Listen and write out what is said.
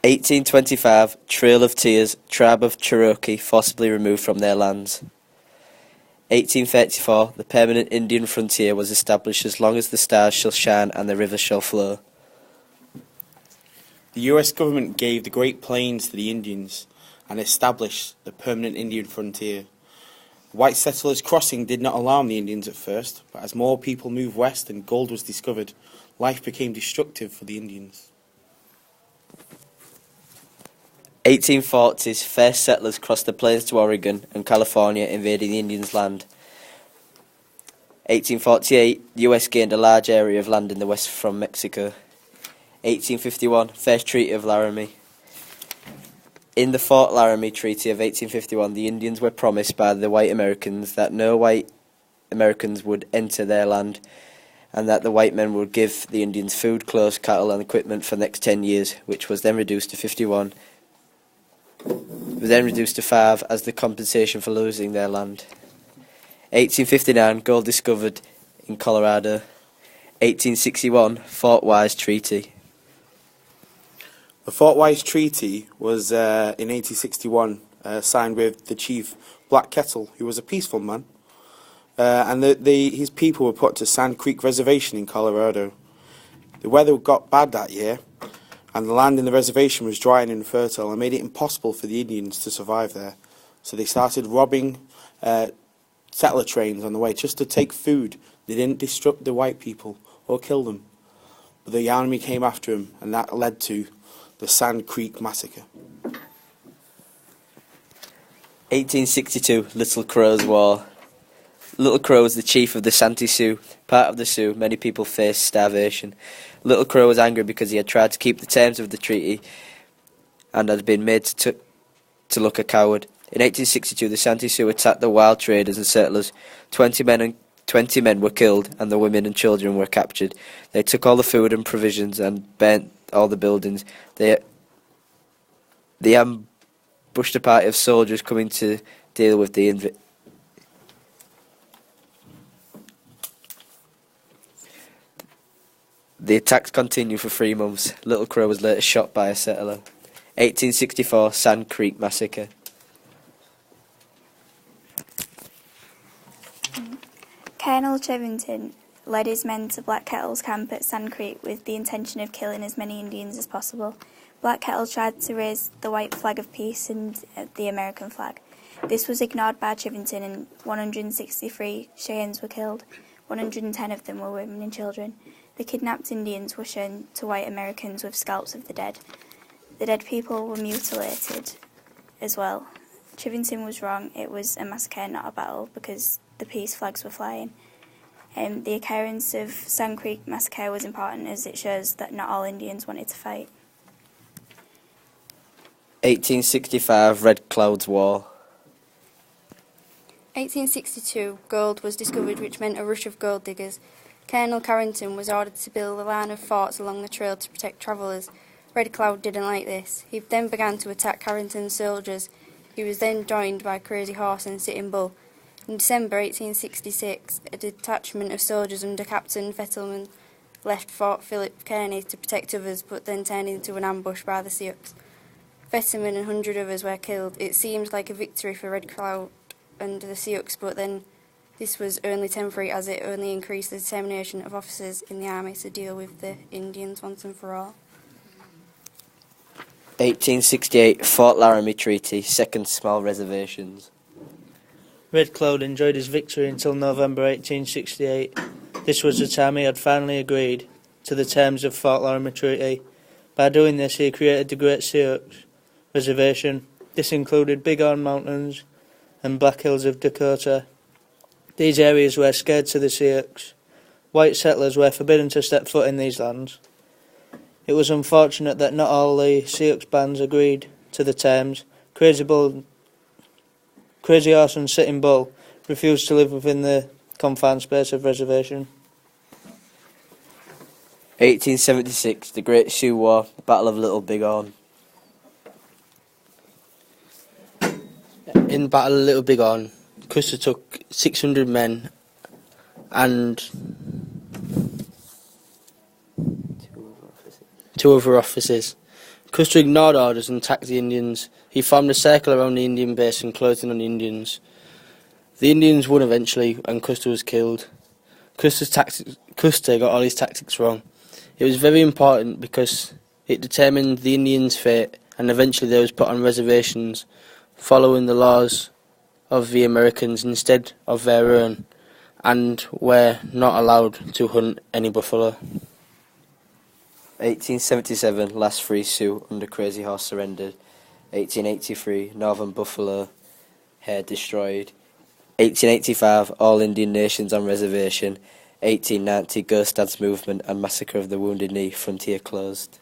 1825, Trail of Tears, tribe of Cherokee forcibly removed from their lands. 1834, the permanent Indian frontier was established as long as the stars shall shine and the rivers shall flow. The US government gave the Great Plains to the Indians and established the permanent Indian frontier. White settlers crossing did not alarm the Indians at first, but as more people moved west and gold was discovered, life became destructive for the Indians. 1840s, first settlers crossed the plains to Oregon and California, invading the Indians' land. 1848, the US gained a large area of land in the west from Mexico. 1851, first Treaty of Laramie. In the Fort Laramie Treaty of 1851, the Indians were promised by the white Americans that no white Americans would enter their land, and that the white men would give the Indians food, clothes, cattle, and equipment for the next 10 years, which was then reduced to 51. Was then reduced to 5 as the compensation for losing their land. 1859, gold discovered in Colorado. 1861, Fort Wise Treaty. The Fort Wise Treaty was in 1861 signed with the chief Black Kettle, who was a peaceful man, and his people were put to Sand Creek Reservation in Colorado. The weather got bad that year, and the land in the reservation was dry and infertile and made it impossible for the Indians to survive there. So they started robbing settler trains on the way just to take food. They didn't disrupt the white people or kill them. But the enemy came after them, and that led to the Sand Creek Massacre. 1862, Little Crow's War. Little Crow was the chief of the Santee Sioux. Part of the Sioux, many people faced starvation. Little Crow was angry because he had tried to keep the terms of the treaty and had been made to look a coward. In 1862, the Santee Sioux attacked the wild traders and settlers. 20 men were killed, and the women and children were captured. They took all the food and provisions and burnt all the buildings. They ambushed a party of soldiers coming to deal with the The attacks continued for 3 months. Little Crow was later shot by a settler. 1864, Sand Creek Massacre. Colonel Chivington led his men to Black Kettle's camp at Sand Creek with the intention of killing as many Indians as possible. Black Kettle tried to raise the white flag of peace and the American flag. This was ignored by Chivington, and 163 Cheyennes were killed. 110 of them were women and children. The kidnapped Indians were shown to white Americans with scalps of the dead. The dead people were mutilated as well. Chivington was wrong. It was a massacre, not a battle, because the peace flags were flying. The occurrence of Sand Creek Massacre was important as it shows that not all Indians wanted to fight. 1865, Red Cloud's War. 1862, gold was discovered, which meant a rush of gold diggers. Colonel Carrington was ordered to build a line of forts along the trail to protect travellers. Red Cloud didn't like this. He then began to attack Carrington's soldiers. He was then joined by Crazy Horse and Sitting Bull. In December 1866, a detachment of soldiers under Captain Fettleman left Fort Philip Kearny to protect others, but then turned into an ambush by the Sioux. Fettleman and 100 others were killed. It seemed like a victory for Red Cloud and the Sioux, but then this was only temporary, as it only increased the determination of officers in the army to deal with the Indians once and for all. 1868, Fort Laramie Treaty, second small reservations. Red Cloud enjoyed his victory until November 1868. This was the time he had finally agreed to the terms of Fort Laramie Treaty. By doing this, he created the Great Sioux Reservation. This included Bighorn Mountains and Black Hills of Dakota. These areas were scared to the Sioux. White settlers were forbidden to step foot in these lands. It was unfortunate that not all the Sioux bands agreed to the terms. Crazy Horse and Sitting Bull refused to live within the confined space of reservation. 1876, the Great Sioux War, Battle of Little Bighorn. In the Battle of Little Bighorn, Custer took 600 men and 2 other officers, Custer ignored orders and attacked the Indians. He formed a circle around the Indian base and closed in on the Indians. The Indians won eventually, and Custer was killed. Custer got all his tactics wrong. It was very important because it determined the Indians' fate, and eventually they was put on reservations, following the laws of the Americans instead of their own, and were not allowed to hunt any buffalo. 1877, last free Sioux under Crazy Horse surrendered. 1883, Northern Buffalo Herd destroyed. 1885, all Indian nations on reservation. 1890, Ghost Dad's movement and massacre of the Wounded Knee, frontier closed.